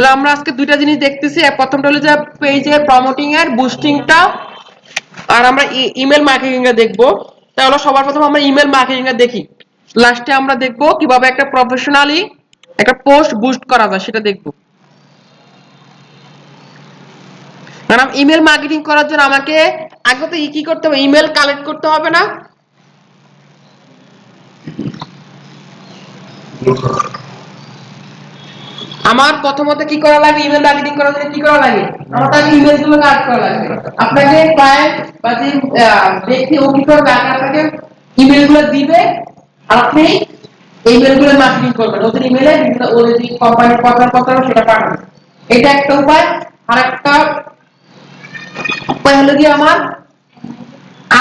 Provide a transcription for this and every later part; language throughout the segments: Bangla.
তাহলে আমরা আজকে দুইটা জিনিস দেখতেছি, প্রথমটা হলো যে পেজে প্রমোটিং এর বুস্টিংটা, আর আমরা ইমেল মার্কেটিং এ দেখবো। তাহলে সবার প্রথম আমরা ইমেল মার্কেটিং এ দেখি, লাস্টে আমরা দেখবো কিভাবে একটা প্রফেশনালি একটা পোস্ট বুস্ট করা যায় সেটা দেখবো। কারণ ইমেল মার্কেটিং করার জন্য আমাকে আগে তো কি করতে হবে, ইমেল কালেক্ট করতে হবে না? আমার প্রথমত কি করা লাগে, ইমেল মার্কেটিং করার জন্য কি করা লাগে, আমার তাকে ইমেল গুলো কালেক্ট করা লাগে। আপনাকে ক্লায়েন্ট বা যে ব্যক্তি ও কি করবে, আপনাকে ইমেল গুলো দিবে, আর আপনি ইমেল গুলো মার্কেটিং করবেন, ওদের ইমেলে ওদের যে কোম্পানির কথা সেটা পাঠাবেন। এটা একটা উপায়। আর একটা উপায় হলো কি আমার,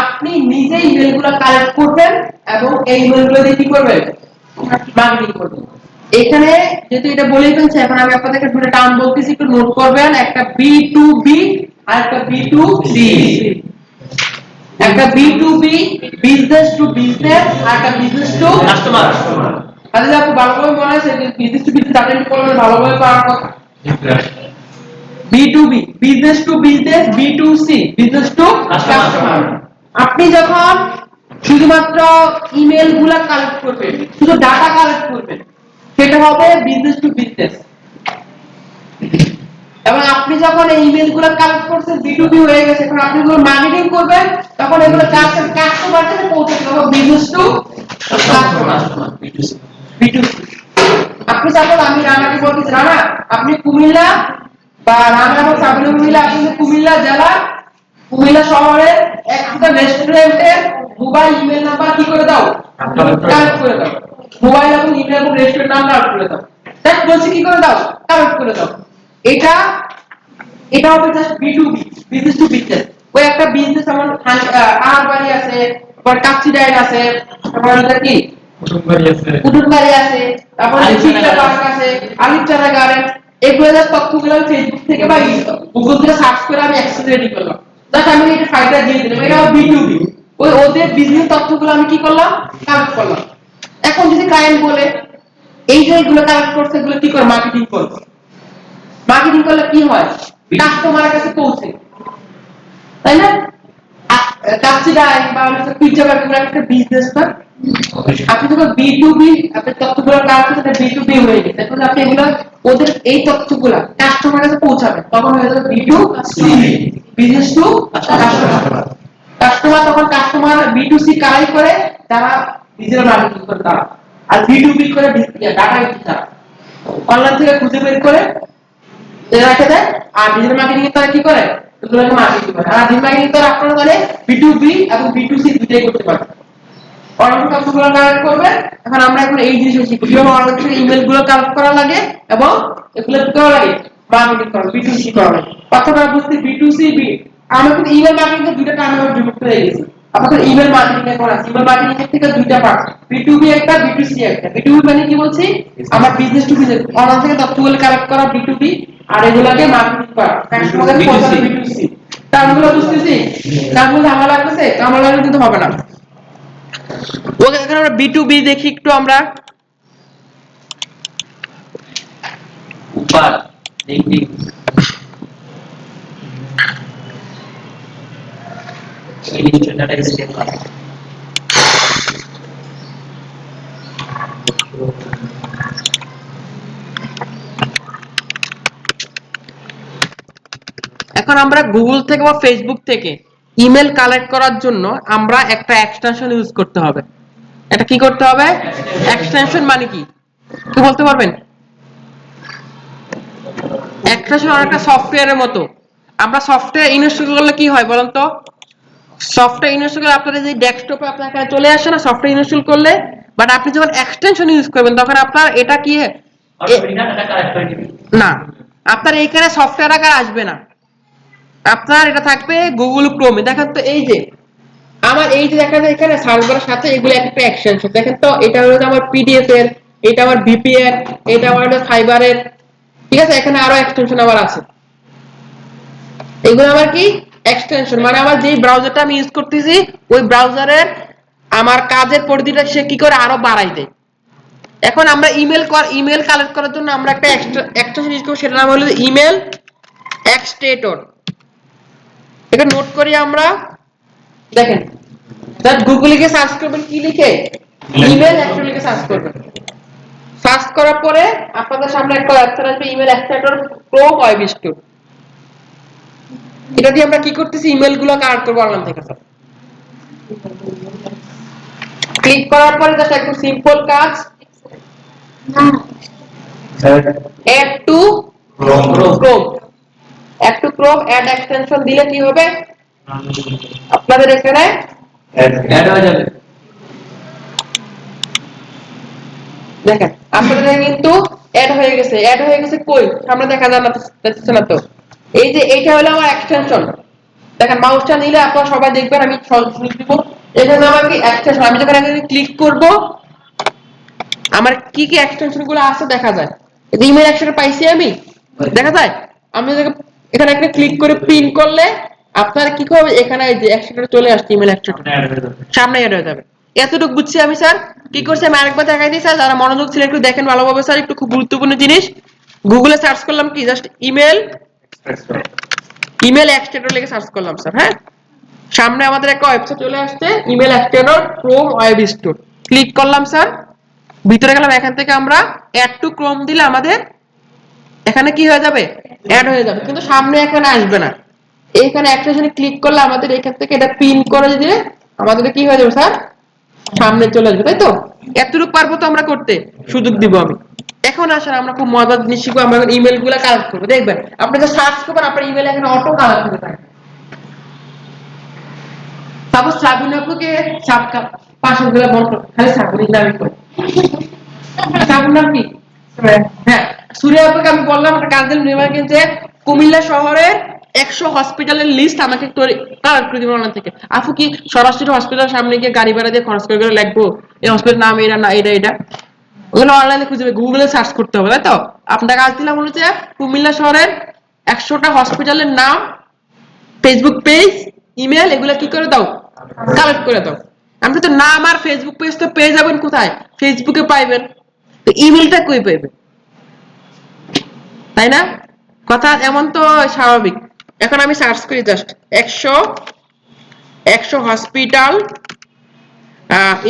আপনি নিজে ইমেল গুলো কালেক্ট করবেন এবং এই ইমেল গুলো দিয়ে কি করবেন, মার্কেটিং করবেন। এখানে যেহেতু এটা বলেই ফেলছে, এখন আমি আপনাদেরকে দুটো টার্ম বলতেছি, একটু নোট করবেন। একটা বি2বি আর একটা বি2সি। একটা বি2বি বিজনেস টু বিজনেস, আর একটা বিজনেস টু কাস্টমার। তাহলে আপনি ভালোভাবে মনে আছে বিজনেস টু বিজনেস আপনি করবেন ভালোভাবে পারার কথা। বি2বি business to business, B two C business to customer. আপনি যখন শুধুমাত্র ইমেল গুলা কালেক্ট করবেন, শুধু ডাটা কালেক্ট করবেন, সেটা হবে বিজনেস টু বিজনেস। এবং আপনি যখন এই ইমেল গুলো কালেক্ট করছেন, বি2বি হয়ে গেছে, এখন আপনি এগুলো মার্কেটিং করবেন, তখন এগুলো কাস্টমার কাছে পৌঁছে যাবে, বিজনেস টু কাস্টমার, বি2সি। আপনি যখন আমি রানাকে বলতেছি, রানা আপনি কুমিল্লা বা রানা এবং সাবিনা মিলে আপনি কুমিল্লা জেলা, কুমিল্লা শহরের একটা রেস্টুরেন্টের মোবাইল ইমেল নাম্বার কি করে দাও, কালেক্ট করে দাও। মোবাইল এবং ইমেল এবং রেস্টুরেন্ট নাম কালেক্ট করে দাও। দেখ বলছি কি করে দাও, কালেক্ট করে দাও। এটা এটা হবে জাস্ট বি2বি, বিজনেস টু বিজনেস। ওই একটা বিজনেস যেমন আহারবাড়ি আছে, তারপর কাচ্চি ডাইন আছে, তারপর এটা কি কুটুমবাড়ি আছে, তারপর চিত্রা পার্ক আছে, আলিচারা গার্ডেন। এগুলো জাস্ট তথ্যগুলো আমি ফেসবুক থেকে বা গুগল থেকে সার্চ করে আমি অ্যাক্সেস রেডি করলাম, জাস্ট আমি এটা ফাইলটা দিয়ে দিলাম। এটা বি2বি। ওই ওদের বিজনেস তথ্যগুলো আমি কি করলাম, কালেক্ট করলাম। এখন যদি ক্লায়েন্ট বলে এই যে এগুলো কালেক্ট করছে, এগুলো কি করে মার্কেটিং করব, মার্কেটিং করলে কি হয়, কাস্টমারের কাছে পৌঁছে, তাই না? কাচ্চিডাই বা পিজ্জা বার্গার একটা বিজনেস না, আপনি যখন বি2বি আপনি তথ্যগুলো কালেক্ট করতে, বি2বি হয়ে গেছে। এখন আপনি এগুলো ওদের এই তথ্যগুলো কাস্টমারের কাছে পৌঁছাবেন, তখন হয়ে যাবে বি2সি, বিজনেস টু কাস্টমার। কাস্টমার তখন কাস্টমার বি2সি কারাই করে, তারা ডিজিটাল মার্কেটিং করে তারা, আর বি2বি করে ডাটা এন্ট্রি তারা অনলাইন থেকে খুঁজে বের করে রেখে দেয়। আর ডিজিটাল মার্কেটিং এ তারা কি করে, এগুলোকে মার্কেটিং করে। আর ডিজিটাল মার্কেটিং তারা আপনারা জানেন বি2বি এবং বি2সি দুটোই করতে পারে। অনলাইন তথ্যগুলো কালেক্ট করবে। এখন এই জিনিসটা শিখব, কিভাবে অনলাইন থেকে ইমেল গুলো কালেক্ট করা লাগে এবং এগুলো কি করা লাগে, মার্কেটিং করা, বি2সি করা লাগে। কথাটা বুঝতে বি2সি আমরা কিন্তু ইমেল মার্কেটিং এর দুটো টার্ম আমরা যুক্ত হয়ে গেছি। আমাদের ইমেল মার্কেটিং এর করা আছে, ইমেল মার্কেটিং এর থেকে দুইটা পার্ট, বি2বি একটা, বি2সি একটা। বি2বি মানে কি বলছি, আমার বিজনেস টু বিজনেস অনলাইন থেকে তথ্যগুলো কালেক্ট করা বি2বি, আর এগুলোকে মার্কেটিং করা কাস্টমারদের পৌঁছানো বি2সি। টার্মগুলো বুঝতেছি? টার্মগুলো আমার লাগতেছে, আমার লাগলে কিন্তু হবে না। ওকে, এখন আমরা বি2বি দেখি একটু। আমরা উপর দেখি এই ডাটা স্টেপ করা। এখন আমরা গুগল থেকে বা ফেসবুক থেকে ইমেল কালেক্ট করার জন্য আমরা একটা এক্সটেনশন ইউজ করতে হবে। এটা কি করতে হবে, এক্সটেনশন মানে কি কি বলতে পারবেন? এক্সটেনশন একটা সফটওয়্যারের মতো। আমরা সফটওয়্যার ইনস্টল করলে কি হয় বলেন তো, সফটওয়্যার ইনস্টল করলে আপনাদের যে ডেস্কটপে আপনার কাছে চলে আসে না সফটওয়্যার ইনস্টল করলে, বাট আপনি যখন এক্সটেনশন ইউজ করবেন তখন আপনার এটা কি না, আপনার এইখানে সফটওয়্যার আকার আসবে না, আপনার এটা থাকবে গুগল ক্রোমে। দেখেন তো এই যে আমার এই যে দেখা যায় এখানে সার্ভারের সাথে এগুলো একটা এক্সটেনশন। দেখেন তো এটা হলো আমার পিডিএফ এর, এটা আমার ভিপিএন, এটা আমার ফাইবারের, ঠিক আছে? এখানে আরো এক্সটেনশন আবার আছে। এগুলো আমার কি এক্সটেনশন, মানে আমার যে ব্রাউজারটা আমি ইউজ করতেছি ওই ব্রাউজারের আমার কাজের পরিধিটা সে কি করে আরো বাড়াই দেয়। এখন আমরা ইমেল কালেক্ট করার জন্য আমরা একটা এক্সট্রা জিনিস করব, সেটার নাম হলো ইমেল এক্সটেটর। এটা নোট করি আমরা। দেখেন, জাস্ট গুগলে গিয়ে সার্চ করবেন, কি লিখে? ইমেল এক্সটেটর লিখে সার্চ করবেন। সার্চ করার পরে আপনাদের সামনে একটা ওয়েবসাইট আসবে, ইমেল এক্সটেটর প্রো ওয়েব স্টোর। এটা দিয়ে আমরা কি করতেছি? ইমেল গুলো কালেক্ট করব অনলাইন থেকে। স্যার ক্লিক করার পরে জাস্ট একটা সিম্পল কাজ, add to Chrome. Add to Chrome, add extension দিলে কি হবে? আপনাদের এখানে অ্যাড হয়ে যাবে। দেখেন আপনাদের কিন্তু অ্যাড হয়ে গেছে। অ্যাড হয়ে গেছে কই? সামনে দেখা যাচ্ছে না তো। এই যে এইটা হলো আমার এক্সটেনশন। দেখেন মাউসটা নিলে আপনারা সবাই দেখবেন, আমি সরাসরি দিব। এখানে আমার কি এক্সটেনশন, আমি যখন এখানে ক্লিক করব আমার কি কি এক্সটেনশন গুলো আছে দেখা যায়। ইমেল এক্সটেনশন পাইছি আমি, দেখা যায়। আমি এখানে একটা ক্লিক করে প্রিন্ট করলে আপনারা কি করবে, এখানে এই যে এক্সটেনশন চলে আসছে, ইমেল এক্সটেনশন সামনে অ্যাড হয়ে যাবে। এতটুকু বুঝছি আমি স্যার। কি করছি আমি আরেকবার দেখাই দিই স্যার, যারা মনোযোগ ছিল একটু দেখেন ভালোভাবে স্যার, একটু খুব গুরুত্বপূর্ণ জিনিস। গুগলে সার্চ করলাম কি, জাস্ট ইমেল এক্সটেনশন লিখে সার্চ করলাম স্যার। হ্যাঁ, সামনে আমাদের একটা ওয়েবসাইট চলে আসছে, email extension Chrome web store. Click করলাম স্যার, ভিতরে গেলাম। এখান থেকে আমরা অ্যাড টু ক্রোম দিলে আমাদের এখানে কি হয়ে যাবে? অ্যাড হয়ে যাবে, কিন্তু সামনে এখানে আসবে না। এইখানে এক্সটেনশনে ক্লিক করলে আমাদের এখান থেকে এটা পিন করে দিলে আমাদের কি হয়ে যাবে স্যার? সামনে চলে আসবে, তাই তো? এতটুকু পারবো তো আমরা করতে, সুযোগ দিব আমি। এখন আসলে আমরা খুব মজার জিনিস শিখবো, আমরা ইমেল গুলো কালেক্ট করবো। দেখবেন আপনি যে সার্চ করবেন আপনার ইমেল এখানে অটো কালেক্ট হতে থাকে। তারপর সাবিন আপুকে সাবকা পাশের গুলো বন্ধ, খালি সাবিন নামই করে। সাবিন নাম কি? হ্যাঁ, সুরিয়া আপুকে আমি বললাম একটা কাজ দিলাম, যে কুমিল্লা শহরের 100 হসপিটালের লিস্ট আমাকে কালেক্ট করে দিবেন অনলাইন থেকে। আপু কি সরাসরি হসপিটালের সামনে গিয়ে গাড়ি ভাড়া দিয়ে খরচ করে লিখবো এই হসপিটাল নাম এটা না এটা? ওগুলো অনলাইনে খুঁজে গুগলে সার্চ করতে হবে, তাই তো? আপনার কাজ দিলাম হলো যে কুমিল্লা শহরের 100টা হসপিটালের নাম, ফেসবুক পেজ, ইমেল, এগুলো কি করে দাও? কালেক্ট করে দাও। আমি তো নাম আর ফেসবুক পেজ তো পেয়ে যাবেন কোথায়? ফেসবুকে পাইবেন, তো ইমেলটা কই পাইবেন? তাই না? কথা এমন তো স্বাভাবিক। এখন আমি সার্চ করি just 100 hospital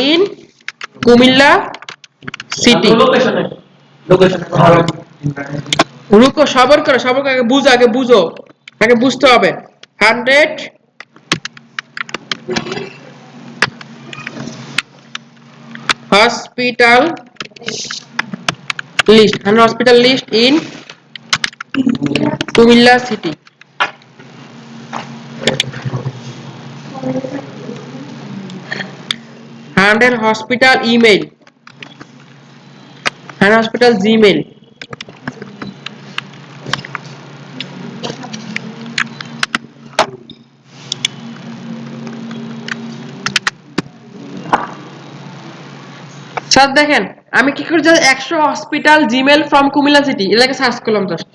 in Comilla city. রুকো, সবর করো, সবর করে আগে বুঝো, আগে বুঝতে হবে। 100 hospital list, 100 hospital list in Comilla city. 100 hospital email, 100 hospital Gmail. Sir দেখেন আমি কি করে 100 hospital Gmail from Comilla city এটাকে সার্চ করলাম। জাস্ট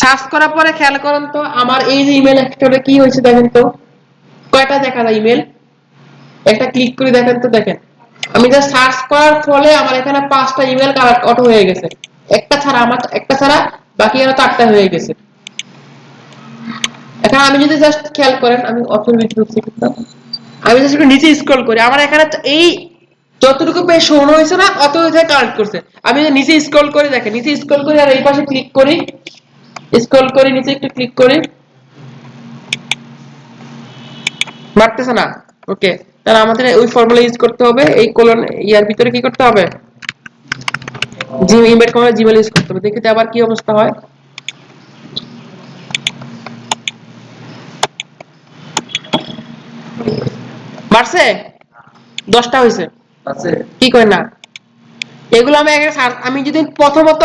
সার্চ করার পরে খেয়াল করেন তো আমার এই যে ইমেল এক্সটেনশনে কি হয়েছে দেখেন তো, কয়টা দেখা যায় ইমেল? একটা ক্লিক করে দেখেন তো। দেখেন আমি জাস্ট সার্চ করার ফলে আমার এখানে 5টা ইমেল কালেক্ট অটো হয়ে গেছে। একটা ছাড়া, আমার একটা ছাড়া বাকি আরো 4টা হয়ে গেছে। এখন আমি যদি জাস্ট খেয়াল করেন, আমি অটোমেটিক আমি জাস্ট একটু নিচে স্ক্রল করি, আমার এখানে এই যতটুকু পেজ শো হয়েছে না অত হয়ে কালেক্ট করছে। আমি নিচে স্ক্রল করে দেখেন, নিচে স্ক্রল করি আর এই পাশে ক্লিক করি, স্ক্রল করি নিচে একটু ক্লিক করি, বাড়তেছে না। ওকে, তাহলে আমাদের ওই ফর্মুলা ইউজ করতে হবে। এই কোলন ইয়ার ভিতরে কি করতে হবে? ইনভাইট কমার জিমেল ইউজ করতে হবে। দেখি তো আবার কি অবস্থা হয়। বাড়ছে? 10টা হয়েছে কি কয় না? এগুলো আমি যদি প্রথমত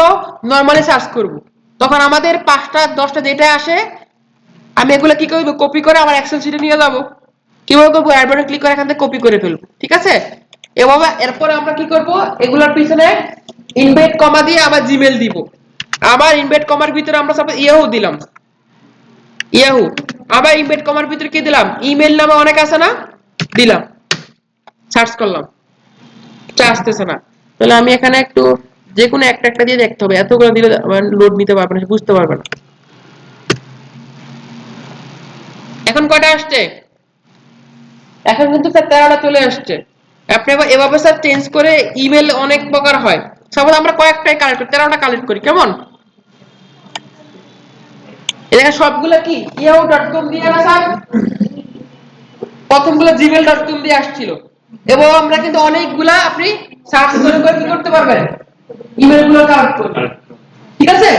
নরমালি সার্চ করব, তখন আমাদের 5টা 10টা যেটা আসে আমি এগুলো কি করব? কপি করে আমার এক্সেল শিটে নিয়ে যাব। কিভাবে করবো? অ্যাড বাটন ক্লিক করে এখান থেকে কপি করে ফেলবো, ঠিক আছে? এভাবে এরপরে আমরা কি করব? এগুলোর পিছনে ইনভাইট কমা দিয়ে আবার জিমেল দিব। আবার ইনভাইট কমার ভিতরে আমরা সাপোজ ইয়াহু দিলাম, ইয়াহু। আবার ইনভাইট কমার ভিতরে কি দিলাম? ইমেল নামে অনেক আছে না, দিলাম। সার্চ করলাম, আসতেছে না। তাহলে আমি এখানে একটু যে কোনো একটা একটা দিয়ে দেখতে হবে, এতগুলো দিলে লোড নিতে পারবে না, বুঝতে পারবে না। এখন কয়টা আসছে? এখন কিন্তু স্যার 13টা চলে আসছে। আপনি এবার এভাবে স্যার চেঞ্জ করে ইমেল অনেক প্রকার হয়। সাপোজ আমরা কয়েকটাই কালেক্ট করি, 13টা কালেক্ট করি, কেমন? এখানে সবগুলো কি yahoo.com দিয়ে না স্যার? প্রথমগুলো gmail.com দিয়ে আসছিল, এবং আমরা কিন্তু অনেকগুলা আপনি সার্চ করে করে কি করতে পারবেন, ইমেল গুলো কালেক্ট করতে। ঠিক আছে,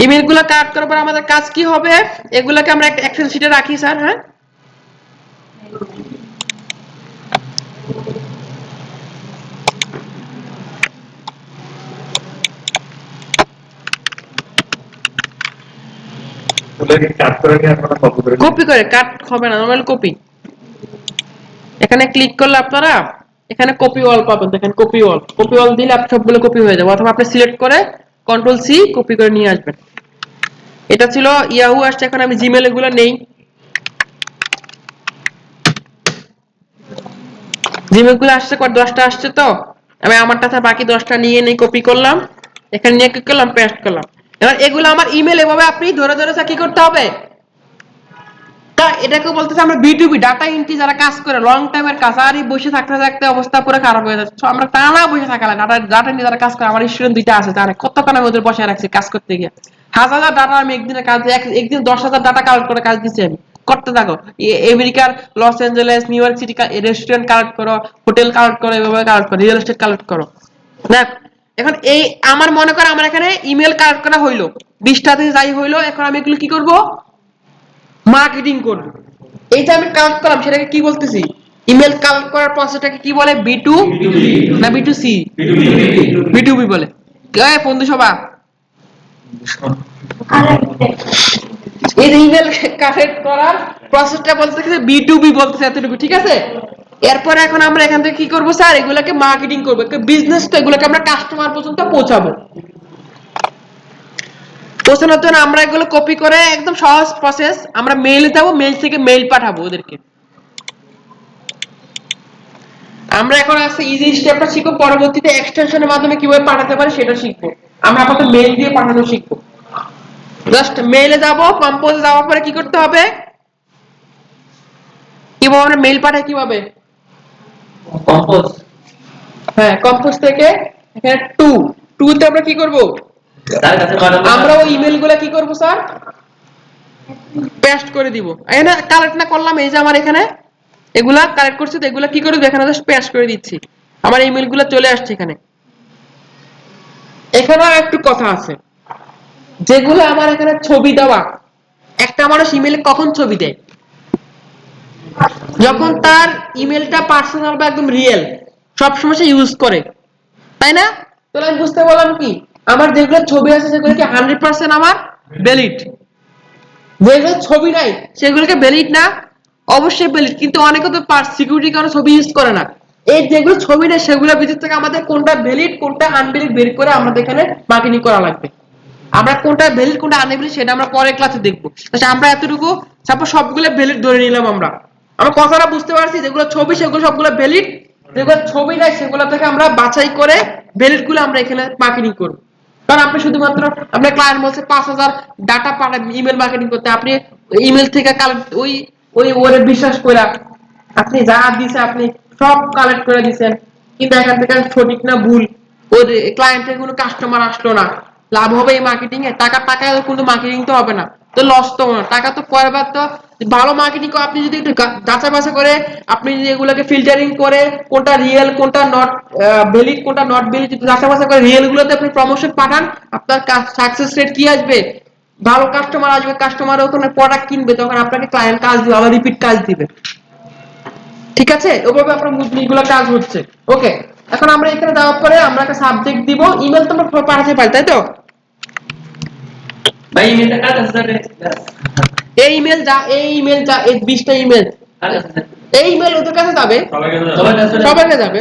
ইমেল গুলো কালেক্ট করার পর আমাদের কাজ কি হবে, এগুলোকে আমরা একটা এক্সেল শিটে রাখি স্যার। হ্যাঁ, কপি করে কাট হবে না, নরমাল কপি। এখানে ক্লিক করলে আপনারা এখানে কপি অল পাবেন, দেখেন কপি অল, কপি অল দিলে সবগুলো কপি হয়ে যাবে, অথবা আপনি সিলেক্ট করে কন্ট্রোল সি কপি করে নিয়ে আসবেন। এটা ছিল ইয়াহু আসছে, এখন আমি জিমেল এগুলো নেই, জিমেল গুলো আসছে, 10টা আসছে, তো আমি আমারটা বাকি 10টা নিয়ে নেই, কপি করলাম, এখানে নিয়ে কি করলাম, পেস্ট করলাম। এবার এগুলো আমার ইমেল, এভাবে আপনি ধরে ধরে কি করতে হবে, এটাকে বলতেছে আমরা বিটুবি ডাটা এন্ট্রি, যারা কাজ করে লং টাইমের কাজ, আর বসে থাকতে থাকতে অবস্থা পুরো খারাপ হয়ে যাচ্ছে। আমরা টানা বসে থাকা না, ডাটা এন্ট্রি যারা কাজ করে, আমার স্টুডেন্ট 2টা আছে, জানে কতক্ষণ আমি ওদের বসে রাখছি কাজ করতে গিয়ে, হাজার ডাটা আমি একদিনে কাজ, একদিন 10,000 ডাটা কালেক্ট করে কাজ দিচ্ছি আমি, করতে থাকো। আমেরিকার Los Angeles, new York city restaurant collect করো, হোটেল কালেক্ট করো, এভাবে কালেক্ট করো, রিয়েল এস্টেট কালেক্ট করো। দেখ এখন এই আমার মনে করো আমার এখানে ইমেল কালেক্ট করা হইলো 20টা থেকে যাই হইলো, এখন আমি এগুলো কি করব, মার্কেটিং করব। এইটা আমি কালেক্ট করলাম, সেটাকে কি বলতেছি, ইমেল কালেক্ট করার প্রসেসটাকে কি বলে, বি2 না বি2সি? বি2বি বলে। এই বন্ধু সভা, এই ইমেল কালেক্ট করার প্রসেসটা বলতেছে বি2বি বলতেছে, এতটুকু ঠিক আছে। এরপর এখন আমরা এখান থেকে কি করব স্যার, এগুলোকে মার্কেটিং করব, বিজনেস, তো এগুলোকে আমরা কাস্টমার পর্যন্ত পৌঁছাবো। পৌঁছানোর জন্য আমরা এগুলো কপি করে, একদম সহজ প্রসেস, আমরা মেইলে যাবো, মেইল থেকে মেইল পাঠাবো ওদেরকে। আমরা এখন আছে ইজি স্টেপটা শিখব, পরবর্তীতে এক্সটেনশনের মাধ্যমে কিভাবে পাঠাতে পারি সেটা শিখবো। আমরা আপাতত মেইল দিয়ে পাঠানো শিখবো। জাস্ট মেইলে যাব, কম্পোজে যাওয়ার পরে কি করতে হবে, কিভাবে আমরা মেইল পাঠাই, কিভাবে কম্পোজ, হ্যাঁ কম্পোজ থেকে এখানে টু তে আমরা কি করব, তার কাছে পাঠাবো, আমরা ওই ইমেলগুলো কি করব স্যার, পেস্ট করে দিব। এখানে কালেক্ট না করলাম, এই যে আমার এখানে এগুলা কালেক্ট করছি, তো এগুলা কি করব, এখানে জাস্ট পেস্ট করে দিচ্ছি, আমার ইমেলগুলো চলে আসছে এখানে। এখানে একটু কথা আছে, যেগুলো আমার এখানে ছবি দেওয়া, একটা মানুষ ইমেলে কখন ছবি দেয়, যখন তার ইমেলটা পার্সোনাল বা একদম রিয়েল, সবসময় সে ইউজ করে, তাই না? তাহলে আমি বুঝতে পারলাম কি, আমার যেগুলো ছবি আছে সেগুলো কি 100% আমার ভ্যালিড, যেগুলো ছবি নাই সেগুলোকে ভ্যালিড না, অবশ্যই ভ্যালিড, কিন্তু অনেকে তো সিকিউরিটি কারণে ছবি ইউজ করে না। এই যেগুলো ছবি নেই সেগুলোর ভিতর থেকে আমাদের কোনটা ভ্যালিড কোনটা আনভ্যালিড বের করে আমাদের এখানে মার্কেটিং করা লাগবে। আমরা কোনটা ভ্যালিড কোনটা আনভ্যালিড সেটা আমরা পরের ক্লাসে দেখবো। আমরা এতটুকু সাপোজ সবগুলো ভ্যালিড ধরে নিলাম, আমরা কথাটা বুঝতে পারছি, যেগুলো ছবি সেগুলো সবগুলো ভ্যালিড, যেগুলো ছবি নাই সেগুলো থেকে আমরা বাছাই করে ভ্যালিড গুলো আমরা এখানে মার্কেটিং করব। কারণ আপনি শুধুমাত্র আপনার ক্লায়েন্ট বলছে 5,000 ডাটা পাঠান ইমেল মার্কেটিং করতে, আপনি ইমেল থেকে ওই ওই ওরে বিশ্বাস করে আপনি যা দিছে আপনি সব কালেক্ট করে দিছেন, কিন্তু এখান থেকে সঠিক না ভুল, ওর ক্লায়েন্টের কোনো কাস্টমার আসলো না, লাভ হবে এই মার্কেটিং এ, টাকা কোনো মার্কেটিং তো হবে না, তো লস তো না, টাকা তো পরেরবার তো ভালো মার্কেটিং আপনি যদি একটু যাচাই বাছাই করে, আপনি যদি এগুলোকে ফিল্টারিং করে কোনটা রিয়েল কোনটা নট ভ্যালিড কোনটা নট ভ্যালিড, যদি যাচাই বাছাই করে রিয়েল গুলোতে আপনি প্রমোশন পাঠান, আপনার সাকসেস রেট কি আসবে, ভালো কাস্টমার আসবে, কাস্টমার ওখানে প্রোডাক্ট কিনবে, তখন আপনাকে ক্লায়েন্ট কাজ দিবে, আবার রিপিট কাজ দিবে। ঠিক আছে, ওভাবে আপনার মুভগুলো কাজ হচ্ছে। ওকে, এখন আমরা এখানে দেওয়ার পরে আমরা একটা সাবজেক্ট দিব, ইমেল তো আমরা পাঠাতে পারি, তাই তো? ভাই ইমেলটা কার কাছে যাবে, এই ইমেল যা এই 20টা ইমেল, কার কাছে যাবে, এই ইমেল ওদের কাছে যাবে, সবার কাছে যাবে,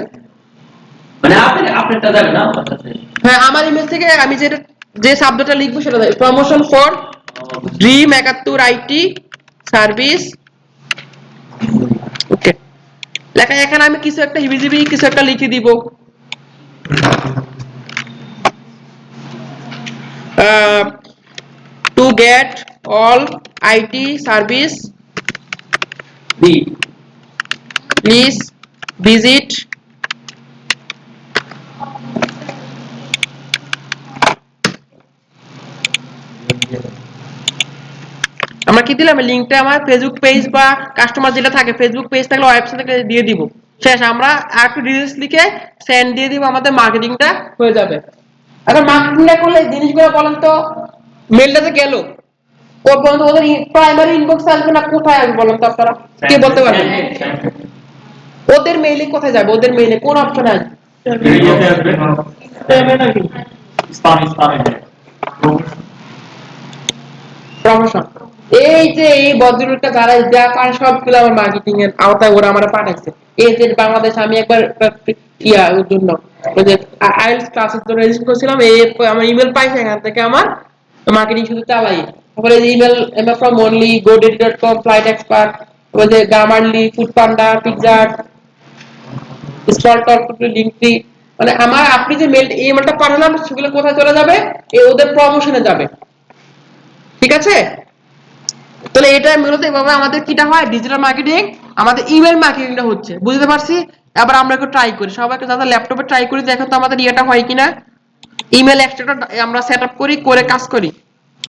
মানে আপনারটা যাবে না আমার কাছে। হ্যাঁ আমার ইমেল থেকে আমি যে শব্দটা লিখবো সেটা যাবে, promotion for dream 71 IT service. Okay, লেখা এখানে আমি কিছু একটা হিবিজিবি কিছু একটা লিখে দিব to get all IT service be please visit আমরা কি দিলাম লিংকটা আমার ফেসবুক পেজ বা কাস্টমার যেটা থাকে ফেসবুক পেজ থাকলে ওয়েবসাইট থেকে দিয়ে দিব শেষ আমরা আর একটু ডিটেইলস লিখে সেন্ড দিয়ে দিব আমাদের মার্কেটিংটা হয়ে যাবে এখন মার্কেটিংটা করলে এই জিনিসগুলো বলেন তো মেলটা যে গেল ও পর্যন্ত ওদের প্রাইমারি ইনবক্স আসবে না কোথায় আসবে বলেন তো আপনারা কে বলতে পারবেন ওদের মেইলে কোথায় যাবে ওদের মেইলে কোন অপশনে আসবে প্রমোশন এই যে এই বদরুলটা যারা যা পারে সবগুলো আমার মার্কেটিং এর আওতায় ওরা আমার পাঠাইছে এই যে বাংলাদেশ আমি একবার ওর জন্য ওই যে আইএলটিএস ক্লাসের জন্য রেজিস্টার করেছিলাম এই আমার ইমেল পাইছে এখান থেকে আমার মার্কেটিং শুধু চালাই তারপরে এই email MA from only godaddy.com flight expert ওই যে Grammarly Foodpanda pizza stall টক লিংকটি মানে আমার আপনি যে মেল ইমেলটা পাঠালাম সেগুলো কোথায় চলে যাবে এই ওদের প্রমোশনে যাবে ঠিক আছে তাহলে এটা মূলত এভাবে আমাদের কিটা হয় ডিজিটাল মার্কেটিং আমাদের ইমেল মার্কেটিংটা হচ্ছে বুঝতে পারছি এবার আমরা একটু ট্রাই করি সবাইকে যারা ল্যাপটপে ট্রাই করি দেখো তো আমাদের ইয়েটা হয় কিনা ইমেল এক্সট্রাটা আমরা সেটআপ করি করে কাজ করি